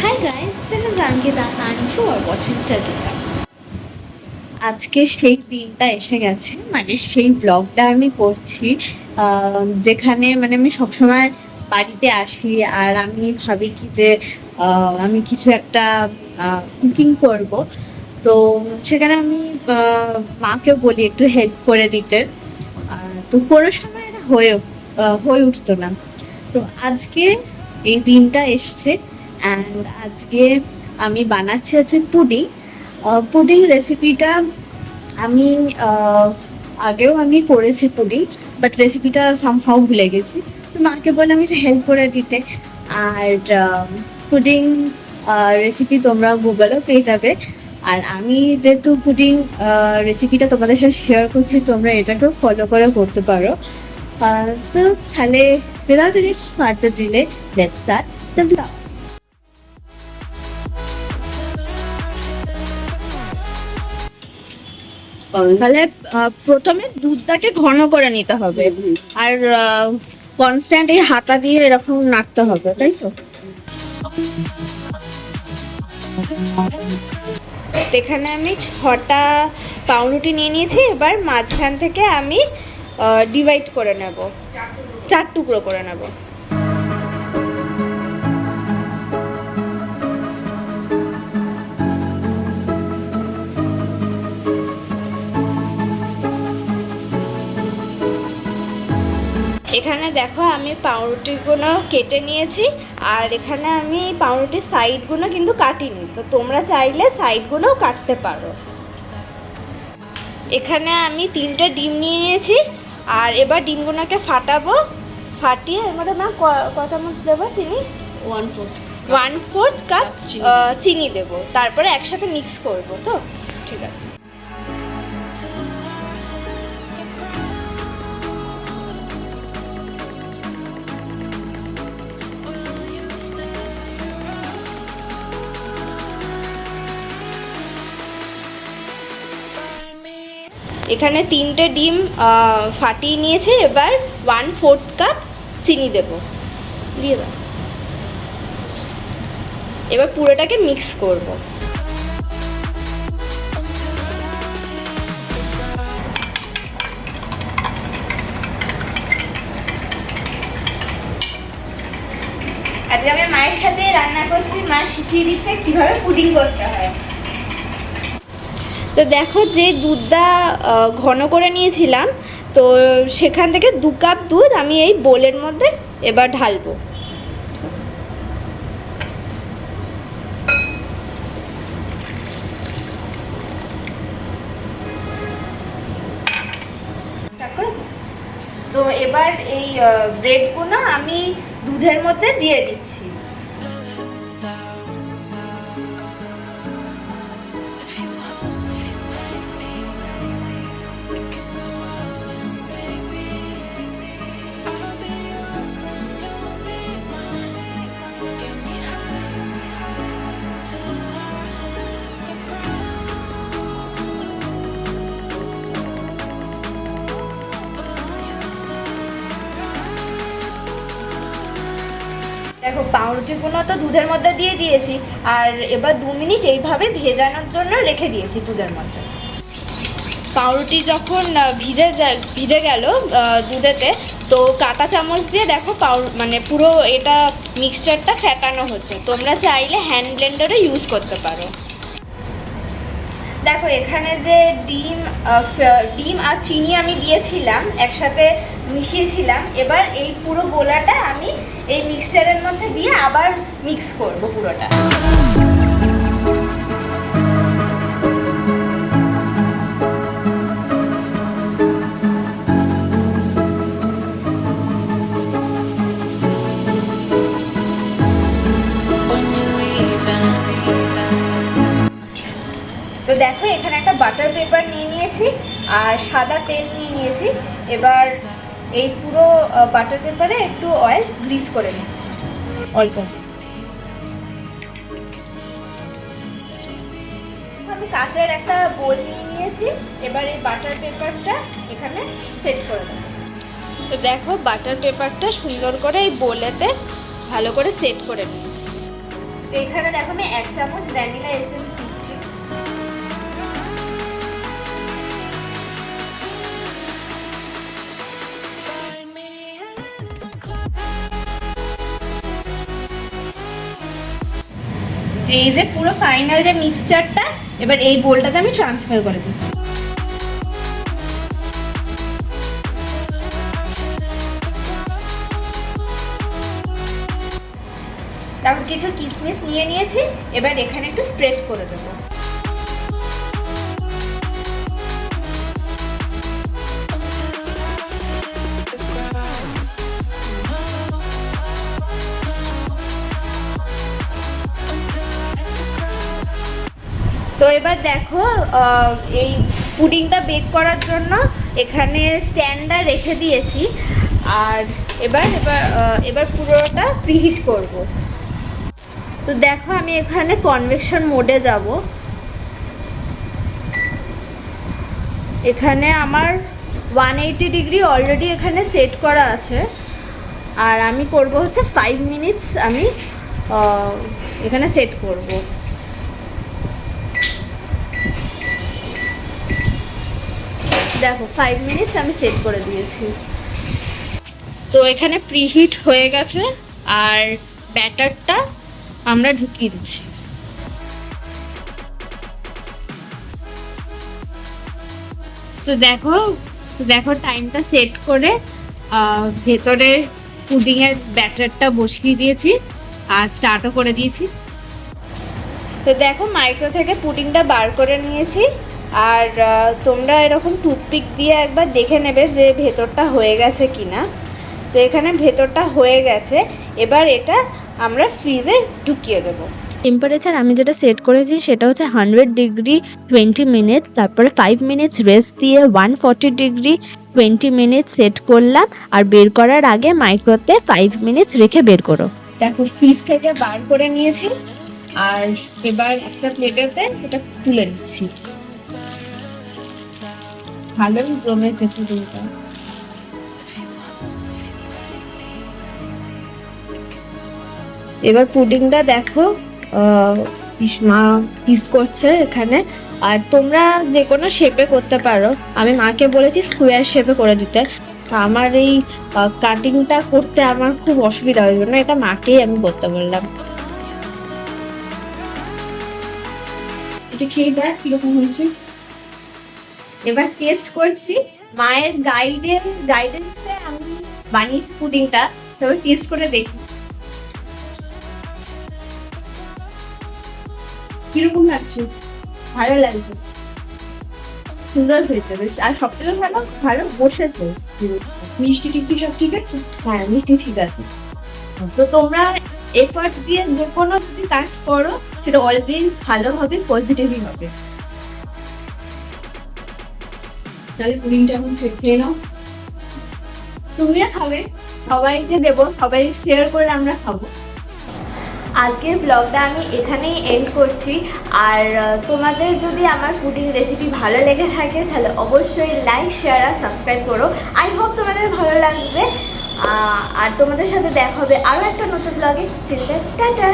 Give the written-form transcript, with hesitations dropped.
Hi guys, this is Ankita and you are watching Telegram. আজকে সেই দিনটা এসে গেছে, মানে সেই ব্লগটা আমি করছি যেখানে মানে আমি সবসময় বাড়িতে আসি আর আমি ভাবি কি যে আমি কিছু একটা কুকিং করব। তো সেখানে আমি মাকে বলি একটু হেল্প করে দিতে। তো কোনো সময় এটা হয়ে উঠতো না। তো আজকে এই দিনটা এসছে অ্যান্ড আজকে আমি বানাচ্ছি হচ্ছে পুডিং। পুডিং রেসিপিটা আমি আগেও আমি করেছি পুডিং, বাট রেসিপিটা সামহাউ ভুলে গেছি। তো মাকে বললাম একটু হেল্প করে দিতে। আর পুডিং রেসিপি তোমরা গুগলেও পেয়ে যাবে। আর আমি যেহেতু পুডিং রেসিপিটা তোমাদের সাথে শেয়ার করছি, তোমরা এটাকেও ফলো করে করতে পারো। তো তাহলে without any further delay, let's start the vlog. তাহলে প্রথমে দুধটাকে ঘন করে নিতে হবে আর কনস্ট্যান্ট এই হাতা দিয়ে এরকম নাড়তে হবে, তাই তো? এখানে আমি 6টা পাউরুটি নিয়ে নিয়েছি। এবার মাঝখান থেকে আমি ডিভাইড করে নেব, 4 টুকরো করে নেব। এখানে দেখো আমি পাউরুটিগুলো কেটে নিয়েছি আর এখানে আমি পাউরুটির সাইডগুলো কিন্তু কাটিনি, তো তোমরা চাইলে সাইডগুলোও কাটতে পারো। এখানে আমি 3টে ডিম নিয়ে নিয়েছি আর এবার ডিমগুলোকে ফাটাবো। ফাটিয়ে এর মধ্যে মা ক চামচ দেবো চিনি? 1/4 কাপ চিনি দেবো, তারপরে একসাথে মিক্স করব। তো ঠিক আছে। এখানে 3টে ডিম ফাটিয়ে নিয়েছি। এবার 1/4 কাপ চিনি দেব, দিয়ে দাও। এবার পুরোটাকে মিক্স করব। আজকে আমি মায়ের সাথে রান্না করছি, মা শিখিয়ে দিচ্ছে কিভাবে পুডিং করতে হয়। তো দেখো যে দুধটা ঘন করে নিয়েছিলাম, তো সেখান থেকে 2 কাপ দুধ আমি এই বোলের মধ্যে এবার ঢালবো। তো এবার এই ব্রেডগুলো আমি দুধের মধ্যে দিয়ে দিচ্ছি। দেখো পাউরুটিগুলো তো দুধের মধ্যে দিয়ে দিয়েছি আর এবার 2 মিনিট এইভাবে ভেজানোর জন্য রেখে দিয়েছি দুধের মধ্যে। পাউরুটি যখন ভিজে গেল দুধেতে, তো কাঁটা চামচ দিয়ে দেখো মানে পুরো এটা মিক্সচারটা ফেটানো হচ্ছে। তোমরা চাইলে হ্যান্ড ব্লেন্ডারে ইউজ করতে পারো। দেখো এখানে যে ডিম আর চিনি আমি দিয়েছিলাম, একসাথে মিশিয়েছিলাম। এবার এই পুরো গোলাটা আমি এই মিক্সচারের মধ্যে দিয়ে আবার মিক্স করব পুরোটা। তো দেখো এখানে একটা বাটার পেপার নিয়ে নিয়েছি আর সাদা তেল নিয়ে নিয়েছি। এবার এই পুরো বাটার পেপারে একটু অয়েল গ্রিস করে নিচ্ছি অল্প। আমি কাঁচের একটা বোল নিয়ে নিয়েছি। এবার এই বাটার পেপারটা এখানে সেট করে দেবো। তো দেখো বাটার পেপারটা সুন্দর করে এই বোলেতে ভালো করে সেট করে নিয়েছি। তো এখানে দেখো আমি 1 চামচ ভ্যানিলা এসেন্স দিচ্ছি। এই যে পুরো ফাইনাল যে মিক্সচারটা এবার এই বোলটাতে আমি ট্রান্সফার করে দিচ্ছি। তারপর কিছু কিশমিশ নিয়ে নিয়েছি, এবার এখানে একটু স্প্রেড করে দেবো। তো এবার দেখো এই পুডিংটা বেক করার জন্য এখানে স্ট্যান্ডটা রেখে দিয়েছি, আর এবার এবার এবার পুরোটা প্রিহিট করব। তো দেখো আমি এখানে কনভেকশন মোডে যাব। এখানে আমার 180 ডিগ্রি অলরেডি এখানে সেট করা আছে, আর আমি করব হচ্ছে 5 মিনিটস আমি এখানে সেট করব। দেখো 5 মিনিটস আমি সেট করে দিয়েছি। তো এখানে প্রিহিট হয়ে গেছে আর ব্যাটারটা আমরা ঢুকিয়ে দিচ্ছি। সো দেখো টাইমটা সেট করে ভেতরে পুডিংয়ের ব্যাটারটা বসিয়ে দিয়েছি আর স্টার্টও করে দিয়েছি। তো দেখো মাইক্রো থেকে পুডিংটা বার করে নিয়েছি, আর তোমরা এরকম টুথপিক দিয়ে একবার দেখে নেবে যে ভেতরটা হয়ে গেছে কিনা। তো এখানে ভেতরটা হয়ে গেছে, এবার এটা আমরা ফ্রিজে ঢুকিয়ে দেবো। টেম্পারেচার আমি যেটা সেট করেছি সেটা হচ্ছে 100 ডিগ্রি 20 মিনিটস, তারপরে 5 মিনিটস রেস্ট দিয়ে 140 ডিগ্রি 20 মিনিটস সেট করলাম, আর বের করার আগে মাইক্রোতে 5 মিনিটস রেখে বের করো। দেখো ফ্রিজ থেকে বার করে নিয়েছি, আর এবার একটা প্লেটেতে এটা তুলে নিচ্ছি। ভালোই জমেছে পুডিংটা। এবার পুডিংটা দেখো মা পিস করছে এখানে, আর তোমরা যে কোনো শেপে করতে পারো। আমি মাকে বলেছি স্কোয়ার শেপে করে দিতে, আমার এই কাটিংটা করতে আমার খুব অসুবিধা হয়, জন্য এটা মাকেই আমি করতে বললাম। এটা খেয়ে দেখ কিরকম হয়েছে। এবার টেস্ট করছি, মায়ের গাইডেন্সে আমি বানিয়েছি পুডিংটা, তবে টেস্ট করে দেখি কিরকম লাগছে। ভালো লাগছে, সুন্দর হয়েছে বেশ, আর সবথেকে ভালো ভালো বসেছে। মিষ্টি টিষ্টি সব ঠিক আছে? হ্যাঁ মিষ্টি ঠিক আছে। তো তোমরা এফর্ট দিয়ে যে কোনো যদি কাজ করো সেটা অলওয়েজ ভালো হবে, পজিটিভই হবে। তাহলে পুডিংটা এখন খেয়ে নাও। তুমিও খাবে, সবাইকে দেবো, সবাই শেয়ার করে আমরা খাবো। আজকের ব্লগটা আমি এখানেই এন্ড করছি, আর তোমাদের যদি আমার পুডিং রেসিপি ভালো লেগে থাকে তাহলে অবশ্যই লাইক শেয়ার আর সাবস্ক্রাইব করো। আই হোপ তোমাদের ভালো লাগবে, আর তোমাদের সাথে দেখা হবে আরও একটা নতুন ব্লগে। টাটা।